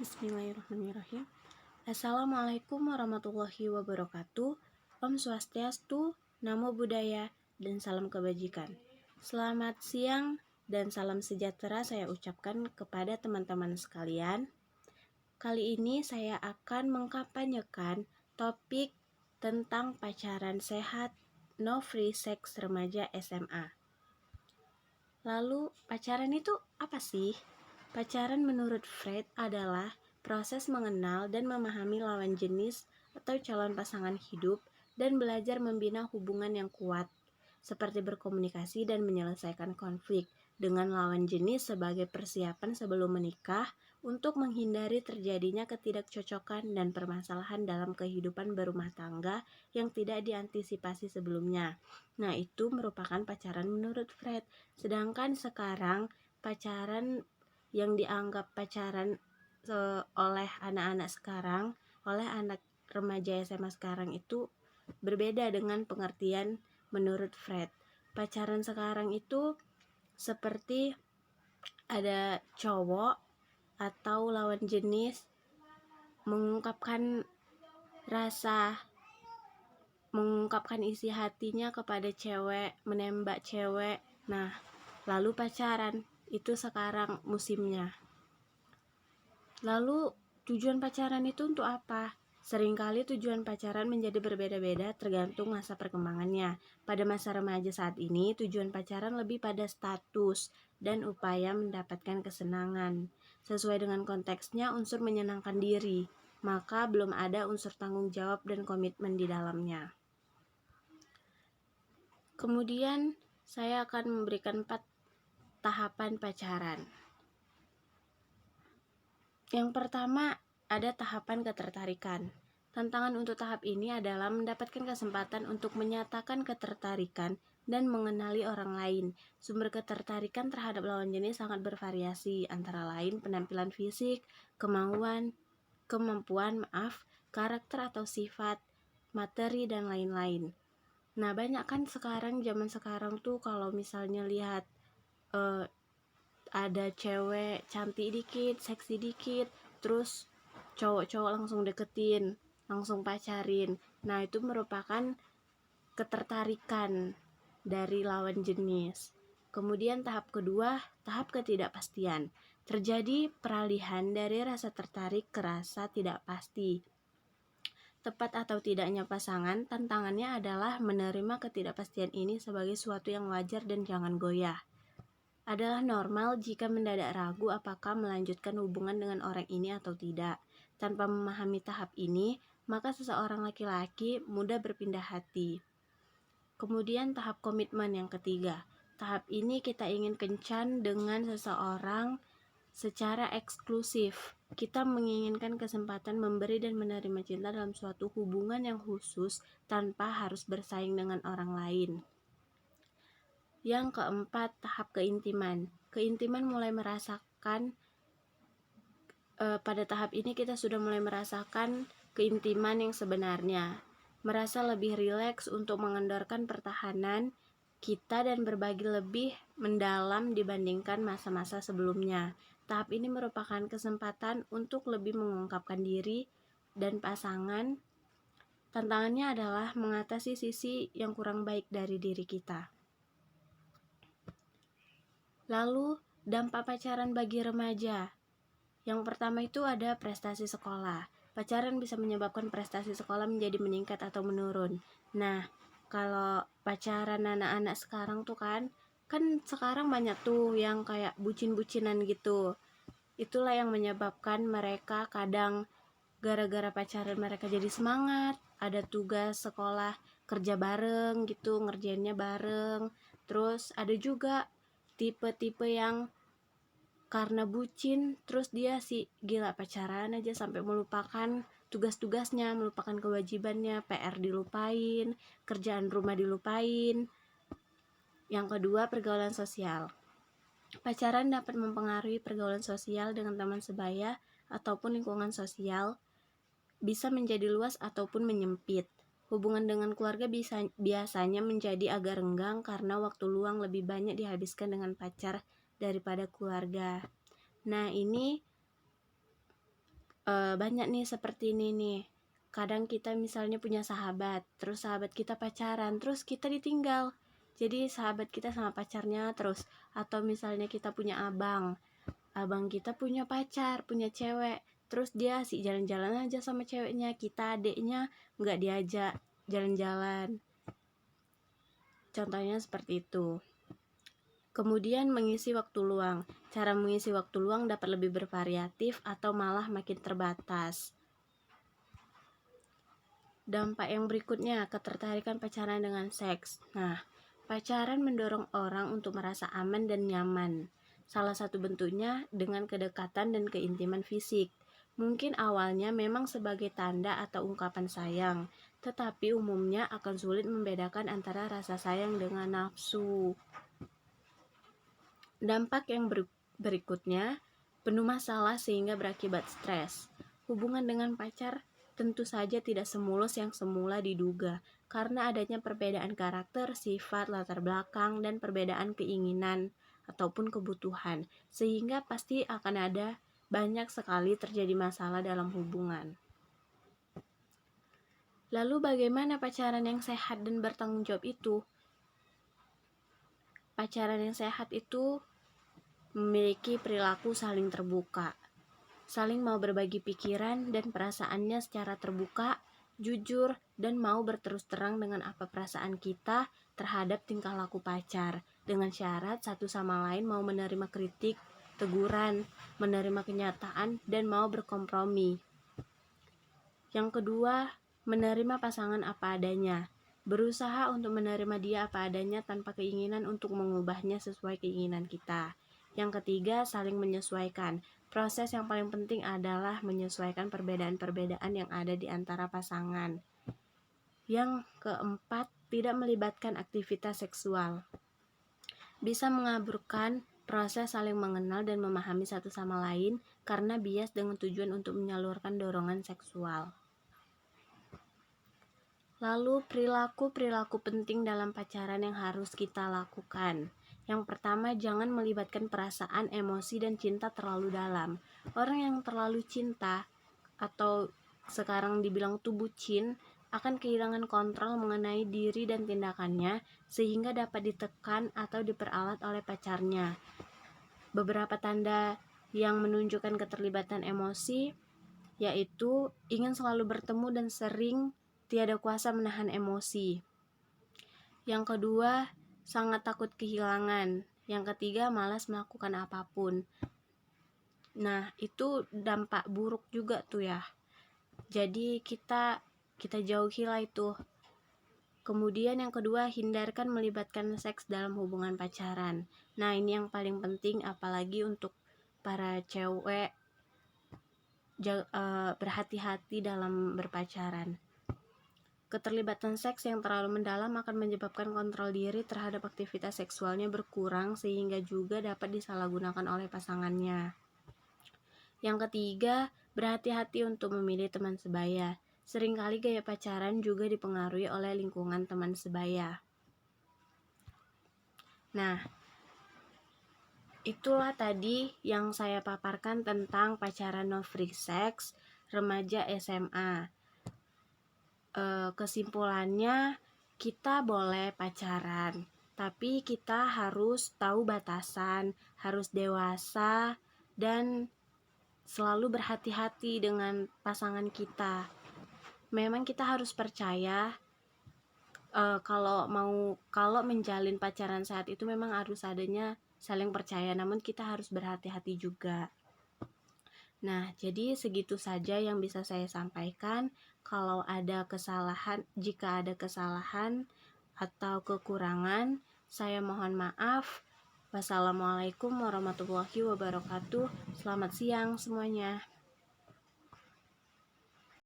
Bismillahirrahmanirrahim. Assalamualaikum warahmatullahi wabarakatuh. Om Swastiastu, Namo Buddhaya, dan salam kebajikan. Selamat siang dan salam sejahtera saya ucapkan kepada teman-teman sekalian. Kali ini saya akan mengkampanyekan topik tentang pacaran sehat, no free sex remaja SMA. Lalu, pacaran itu apa sih? Pacaran menurut Freud adalah proses mengenal dan memahami lawan jenis atau calon pasangan hidup dan belajar membina hubungan yang kuat, seperti berkomunikasi dan menyelesaikan konflik dengan lawan jenis sebagai persiapan sebelum menikah untuk menghindari terjadinya ketidakcocokan dan permasalahan dalam kehidupan berumah tangga yang tidak diantisipasi sebelumnya. Nah, itu merupakan pacaran menurut Freud. Sedangkan sekarang pacaran yang dianggap pacaran oleh anak-anak sekarang, oleh anak remaja SMA sekarang itu berbeda dengan pengertian menurut Freud. Pacaran sekarang itu seperti ada cowok atau lawan jenis mengungkapkan isi hatinya kepada cewek, menembak cewek. Nah, lalu pacaran, itu sekarang musimnya. Lalu tujuan pacaran itu untuk apa? Seringkali tujuan pacaran menjadi berbeda-beda tergantung masa perkembangannya. Pada masa remaja saat ini, tujuan pacaran lebih pada status dan upaya mendapatkan kesenangan. Sesuai dengan konteksnya, unsur menyenangkan diri, maka belum ada unsur tanggung jawab dan komitmen di dalamnya. Kemudian, saya akan memberikan 4 tahapan pacaran. Yang pertama, ada tahapan ketertarikan. Tantangan untuk tahap ini adalah mendapatkan kesempatan untuk menyatakan ketertarikan dan mengenali orang lain. Sumber ketertarikan terhadap lawan jenis sangat bervariasi, antara lain penampilan fisik, kemampuan, karakter atau sifat, materi, dan lain-lain. Nah, banyak kan zaman sekarang tuh kalau misalnya lihat ada cewek cantik dikit, seksi dikit, terus cowok-cowok langsung deketin, langsung pacarin. Nah, itu merupakan ketertarikan dari lawan jenis. Kemudian tahap kedua, tahap ketidakpastian. Terjadi peralihan dari rasa tertarik ke rasa tidak pasti. Tepat atau tidaknya pasangan, tantangannya adalah menerima ketidakpastian ini sebagai suatu yang wajar dan jangan goyah. Adalah normal jika mendadak ragu apakah melanjutkan hubungan dengan orang ini atau tidak. Tanpa memahami tahap ini, maka seseorang laki-laki mudah berpindah hati. Kemudian tahap komitmen yang ketiga. Tahap ini kita ingin kencan dengan seseorang secara eksklusif. Kita menginginkan kesempatan memberi dan menerima cinta dalam suatu hubungan yang khusus tanpa harus bersaing dengan orang lain. Yang keempat, tahap keintiman. Keintiman mulai merasakan pada tahap ini kita sudah mulai merasakan keintiman yang sebenarnya. Merasa lebih rileks untuk mengendorkan pertahanan kita dan berbagi lebih mendalam dibandingkan masa-masa sebelumnya. Tahap ini merupakan kesempatan untuk lebih mengungkapkan diri dan pasangan. Tantangannya adalah mengatasi sisi yang kurang baik dari diri kita. Lalu, dampak pacaran bagi remaja. Yang pertama itu ada prestasi sekolah. Pacaran bisa menyebabkan prestasi sekolah menjadi meningkat atau menurun. Nah, kalau pacaran anak-anak sekarang tuh kan sekarang banyak tuh yang kayak bucin-bucinan gitu. Itulah yang menyebabkan mereka kadang gara-gara pacaran mereka jadi semangat, ada tugas sekolah, kerja bareng gitu, ngerjainnya bareng. Terus ada juga tipe-tipe yang karena bucin terus dia gila pacaran aja sampai melupakan tugas-tugasnya, melupakan kewajibannya, PR dilupain, kerjaan rumah dilupain. Yang kedua, pergaulan sosial. Pacaran dapat mempengaruhi pergaulan sosial dengan teman sebaya ataupun lingkungan sosial, bisa menjadi luas ataupun menyempit. Hubungan dengan keluarga biasanya menjadi agak renggang karena waktu luang lebih banyak dihabiskan dengan pacar daripada keluarga. Nah, ini banyak nih seperti ini nih. Kadang kita misalnya punya sahabat, terus sahabat kita pacaran, terus kita ditinggal. Jadi sahabat kita sama pacarnya terus. Atau misalnya kita punya abang kita punya pacar, punya cewek, terus dia asik jalan-jalan aja sama ceweknya, kita adeknya nggak diajak jalan-jalan. Contohnya seperti itu. Kemudian mengisi waktu luang. Cara mengisi waktu luang dapat lebih bervariatif atau malah makin terbatas. Dampak yang berikutnya, ketertarikan pacaran dengan seks. Nah, pacaran mendorong orang untuk merasa aman dan nyaman. Salah satu bentuknya dengan kedekatan dan keintiman fisik. Mungkin awalnya memang sebagai tanda atau ungkapan sayang, tetapi umumnya akan sulit membedakan antara rasa sayang dengan nafsu. Dampak yang berikutnya, penuh masalah sehingga berakibat stres. Hubungan dengan pacar tentu saja tidak semulus yang semula diduga, karena adanya perbedaan karakter, sifat, latar belakang, dan perbedaan keinginan ataupun kebutuhan, sehingga pasti akan ada banyak sekali terjadi masalah dalam hubungan. Lalu bagaimana pacaran yang sehat dan bertanggung jawab itu? Pacaran yang sehat itu memiliki perilaku saling terbuka, saling mau berbagi pikiran dan perasaannya secara terbuka, jujur, dan mau berterus terang dengan apa perasaan kita terhadap tingkah laku pacar, dengan syarat satu sama lain mau menerima kritik, teguran, menerima kenyataan, dan mau berkompromi. Yang kedua, menerima pasangan apa adanya, berusaha untuk menerima dia apa adanya tanpa keinginan untuk mengubahnya sesuai keinginan kita. Yang ketiga, saling menyesuaikan. Proses yang paling penting adalah menyesuaikan perbedaan-perbedaan yang ada di antara pasangan. Yang keempat, tidak melibatkan aktivitas seksual. Bisa mengaburkan proses saling mengenal dan memahami satu sama lain karena bias dengan tujuan untuk menyalurkan dorongan seksual. Lalu perilaku-perilaku penting dalam pacaran yang harus kita lakukan. Yang pertama, jangan melibatkan perasaan, emosi, dan cinta terlalu dalam. Orang yang terlalu cinta atau sekarang dibilang tuh bucin akan kehilangan kontrol mengenai diri dan tindakannya sehingga dapat ditekan atau diperalat oleh pacarnya. Beberapa tanda yang menunjukkan keterlibatan emosi yaitu ingin selalu bertemu dan sering tiada kuasa menahan emosi. Yang kedua, sangat takut kehilangan. Yang ketiga, malas melakukan apapun. Nah, itu dampak buruk juga tuh ya. Jadi kita jauhilah itu. Kemudian yang kedua, hindarkan melibatkan seks dalam hubungan pacaran. Nah, ini yang paling penting apalagi untuk para cewek, berhati-hati dalam berpacaran. Keterlibatan seks yang terlalu mendalam akan menyebabkan kontrol diri terhadap aktivitas seksualnya berkurang sehingga juga dapat disalahgunakan oleh pasangannya. Yang ketiga, berhati-hati untuk memilih teman sebaya. Seringkali gaya pacaran juga dipengaruhi oleh lingkungan teman sebaya. Nah, itulah tadi yang saya paparkan tentang pacaran no free sex remaja SMA. Kesimpulannya, kita boleh pacaran, tapi kita harus tahu batasan, harus dewasa, dan selalu berhati-hati dengan pasangan kita. Memang kita harus percaya kalau menjalin pacaran saat itu memang harus adanya saling percaya, namun kita harus berhati-hati juga. Nah, jadi segitu saja yang bisa saya sampaikan. Kalau ada kesalahan, jika ada kesalahan atau kekurangan, saya mohon maaf. Wassalamualaikum warahmatullahi wabarakatuh. Selamat siang semuanya.